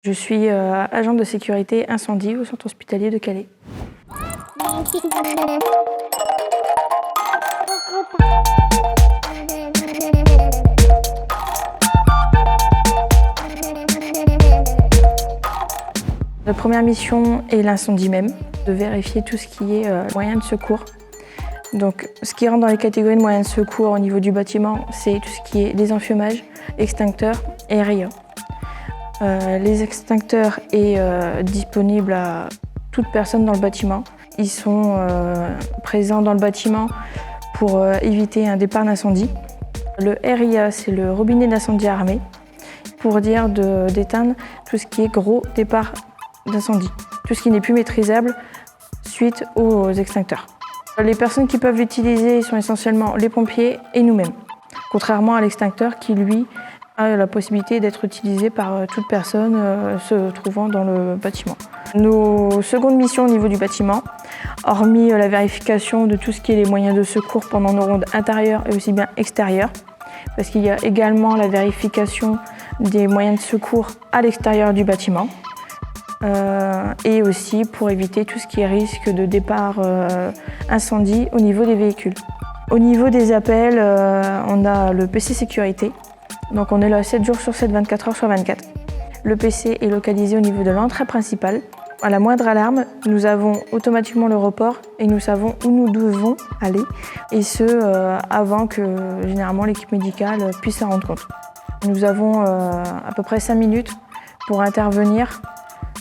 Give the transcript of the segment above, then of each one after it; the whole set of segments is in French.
Je suis agent de sécurité incendie au centre hospitalier de Calais. La première mission est l'incendie même, de vérifier tout ce qui est moyens de secours. Donc, ce qui rentre dans les catégories de moyens de secours au niveau du bâtiment, c'est tout ce qui est désenfumage, extincteur et RIA. Les extincteurs sont disponibles à toute personne dans le bâtiment. Ils sont présents dans le bâtiment pour éviter un départ d'incendie. Le RIA, c'est le robinet d'incendie armé, pour dire d'éteindre tout ce qui est gros départ d'incendie, tout ce qui n'est plus maîtrisable suite aux extincteurs. Les personnes qui peuvent l'utiliser sont essentiellement les pompiers et nous-mêmes, contrairement à l'extincteur qui, lui, a la possibilité d'être utilisé par toute personne se trouvant dans le bâtiment. Nos secondes missions au niveau du bâtiment, hormis la vérification de tout ce qui est les moyens de secours pendant nos rondes intérieures et aussi bien extérieures, parce qu'il y a également la vérification des moyens de secours à l'extérieur du bâtiment, et aussi pour éviter tout ce qui est risque de départ incendie au niveau des véhicules. Au niveau des appels, on a le PC sécurité. Donc on est là 7 jours sur 7, 24 heures sur 24. Le PC est localisé au niveau de l'entrée principale. À la moindre alarme, nous avons automatiquement le report et nous savons où nous devons aller. Et ce, avant que généralement l'équipe médicale puisse s'en rendre compte. Nous avons à peu près 5 minutes pour intervenir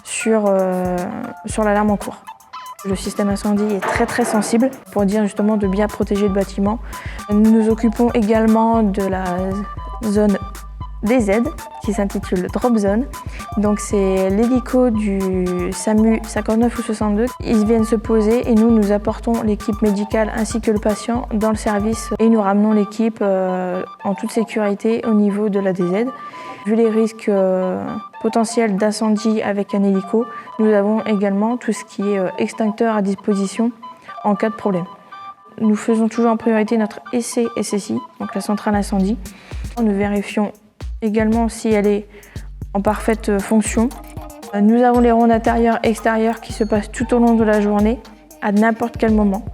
sur l'alarme en cours. Le système incendie est très sensible pour dire justement de bien protéger le bâtiment. Nous nous occupons également de la zone DZ qui s'intitule Drop Zone. Donc c'est l'hélico du SAMU 59 ou 62. Ils viennent se poser et nous apportons l'équipe médicale ainsi que le patient dans le service et nous ramenons l'équipe en toute sécurité au niveau de la DZ. Vu les risques potentiels d'incendie avec un hélico, nous avons également tout ce qui est extincteur à disposition en cas de problème. Nous faisons toujours en priorité notre SCSSI, donc la centrale incendie. Nous vérifions également si elle est en parfaite fonction. Nous avons les rondes intérieures et extérieures qui se passent tout au long de la journée, à n'importe quel moment.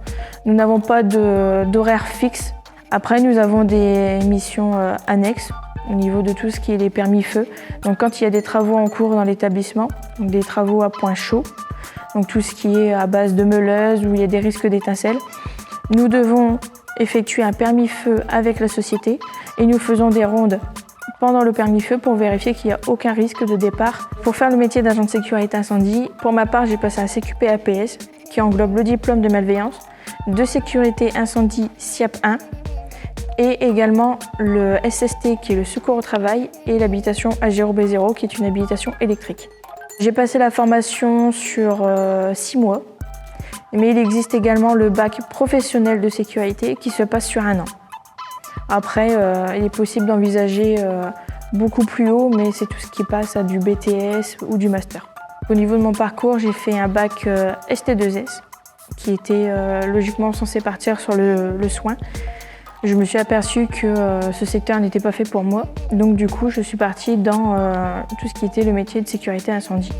Nous n'avons pas d'horaire fixe. Après, nous avons des missions annexes au niveau de tout ce qui est les permis feu. Donc quand il y a des travaux en cours dans l'établissement, des travaux à point chaud, donc tout ce qui est à base de meuleuse où il y a des risques d'étincelles, nous devons effectuer un permis feu avec la société et nous faisons des rondes pendant le permis feu pour vérifier qu'il n'y a aucun risque de départ. Pour faire le métier d'agent de sécurité incendie, pour ma part, j'ai passé un CQP APS qui englobe le diplôme de malveillance, de sécurité incendie SIAP 1 et également le SST qui est le secours au travail et l'habilitation A0B0 qui est une habilitation électrique. J'ai passé la formation sur 6 mois, mais il existe également le bac professionnel de sécurité qui se passe sur 1 an. Après, il est possible d'envisager beaucoup plus haut, mais c'est tout ce qui passe à du BTS ou du master. Au niveau de mon parcours, j'ai fait un bac ST2S qui était logiquement censé partir sur le soin. Je me suis aperçue que ce secteur n'était pas fait pour moi, donc du coup je suis partie dans tout ce qui était le métier de sécurité incendie.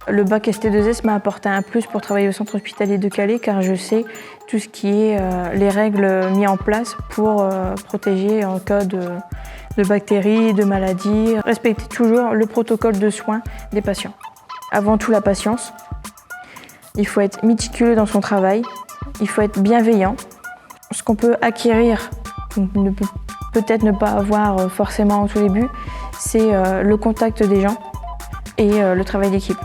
Le bac ST2S m'a apporté un plus pour travailler au centre hospitalier de Calais car je sais tout ce qui est les règles mises en place pour protéger en cas de bactéries, de maladies, respecter toujours le protocole de soins des patients. Avant tout la patience, il faut être méticuleux dans son travail, il faut être bienveillant. Ce qu'on peut acquérir, qu'on ne peut peut-être ne pas avoir forcément au tout début, c'est le contact des gens et le travail d'équipe.